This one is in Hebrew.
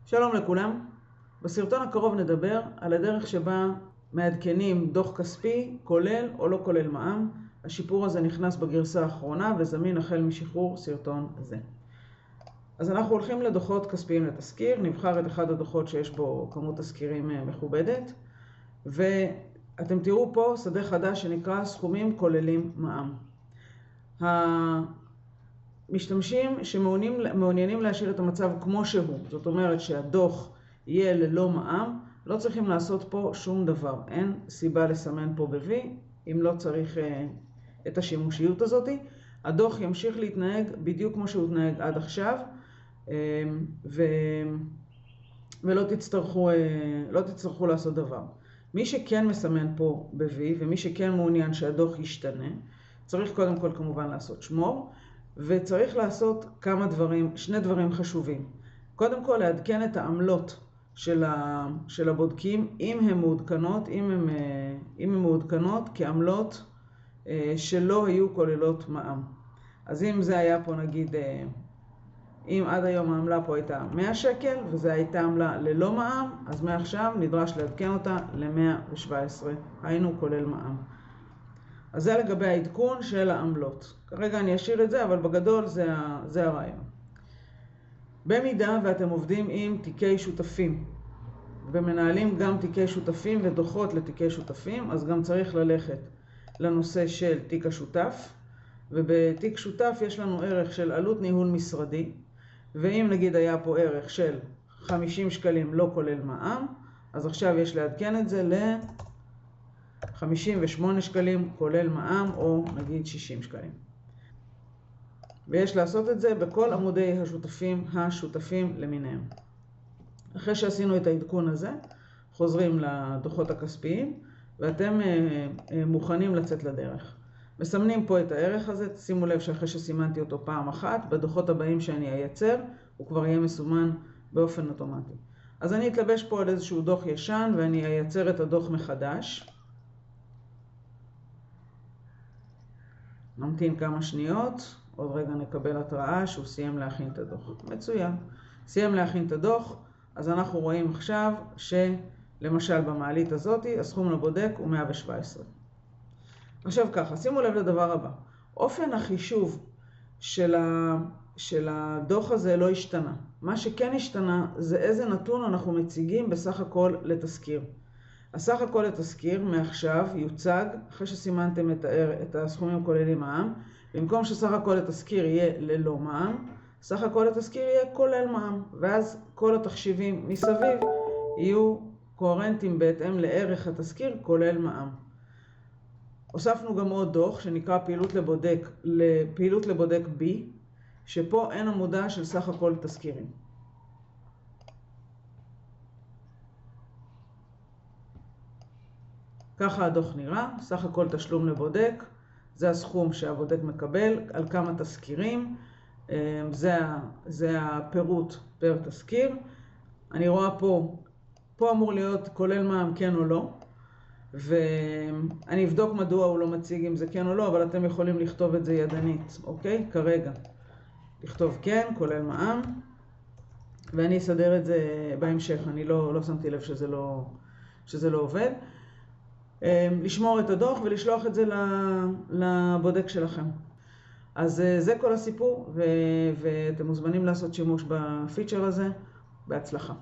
שלום לכולם. בסרטון הקרוב נדבר על הדרך שבה מעדכנים דוח כספי כולל או לא כולל מע"מ. השיפור הזה נכנס בגרסה האחרונה וזמין החל משחרור סרטון זה. אז אנחנו הולכים לדוחות כספיים לתזכיר, נבחר את אחד הדוחות שיש בו כמות תזכירים מכובדת, ואתם תראו פה שדה חדש שנקרא סכומים כוללים מע"מ. משתמשים שמעוניינים להשאיר את המצב כמו שהוא, זאת אומרת שהדוח יהיה ללא מע"מ, לא צריכים לעשות פה שום דבר. אין סיבה לסמן פה ב-V אם לא צריך את השימושיות הזאת. הדוח ימשיך להתנהג בדיוק כמו שהוא התנהג עד עכשיו, ולא תצטרכו לעשות דבר. מי שכן מסמן פה ב-V ומי שכן מעוניין שהדוח ישתנה, צריך קודם כל כמובן לעשות שמור, וצריך לעשות שני דברים חשובים. קודם כל לעדכן את העמלות של הבודקים, אם הן מעודכנות כעמלות שלא היו כוללות מע"מ. אז אם זה היה פה נגיד, אם עד היום העמלה פה הייתה 100 שקל וזה הייתה עמלה ללא מע"מ, אז מעכשיו נדרש לעדכן אותה ל-117, היינו כולל מע"מ. אז זה לגבי העדכון של העמלות. כרגע אני אשאיר את זה, אבל בגדול זה הרעיון. במידה ואתם עובדים עם תיקי שותפים, ומנהלים גם תיקי שותפים ודוחות לתיקי שותפים, אז גם צריך ללכת לנושא של תיק השותף, ובתיק שותף יש לנו ערך של עלות ניהול משרדי, ואם נגיד היה פה ערך של 50 שקלים לא כולל מע"מ, אז עכשיו יש לעדכן את זה ל-58 שקלים כולל מע"מ, או נגיד 60 שקלים. ויש לעשות את זה בכל עמודי השותפים למיניהם. אחרי שעשינו את העדכון הזה, חוזרים לדוחות הכספיים, ואתם מוכנים לצאת לדרך. מסמנים פה את הערך הזה, שימו לב שאחרי שסימנתי אותו פעם אחת, בדוחות הבאים שאני אייצר, הוא כבר יהיה מסומן באופן אוטומטי. אז אני אתלבש פה על איזשהו דוח ישן, ואני אייצר את הדוח מחדש. נמתין כמה שניות, עוד רגע נקבל התראה שהוא סיים להכין את הדוח. מצוין. סיים להכין את הדוח, אז אנחנו רואים עכשיו שלמשל במעלית הזאת, הסכום לבודק הוא 117. עכשיו ככה, שימו לב לדבר הבא. אופן החישוב של הדוח הזה לא השתנה. מה שכן השתנה זה איזה נתון אנחנו מציגים בסך הכל לתזכיר. הסך הכל לתזכיר מעכשיו יוצג, אחרי שסימנתם את הסכומים כוללים מע"מ, במקום שסך הכל לתזכיר יהיה ללא מע"מ, סך הכל לתזכיר יהיה כולל מע"מ, ואז כל התחשיבים מסביב יהיו קוהרנטיים בהתאם לערך התזכיר כולל מע"מ. הוספנו גם עוד דוח שנקרא פעילות לבודק B, שפה אין עמודה של סך הכל תזכירים. ככה הדוח נראה, סך הכל תשלום לבודק, זה הסכום שהבודק מקבל, על כמה תזכירים, זה הפירוט פר תזכיר. אני רואה פה אמור להיות כולל מע"מ כן או לא, ואני אבדוק מדוע הוא לא מציג אם זה כן או לא, אבל אתם יכולים לכתוב את זה ידנית, אוקיי? כרגע, לכתוב כן, כולל מע"מ, ואני אסדר את זה בהמשך, אני לא שמתי לב שזה לא עובד. לשמור את הדוח ולשלוח את זה לבודק שלכם. אז זה כל הסיפור, ואתם מוזמנים לעשות שימוש בפיצ'ר הזה. בהצלחה.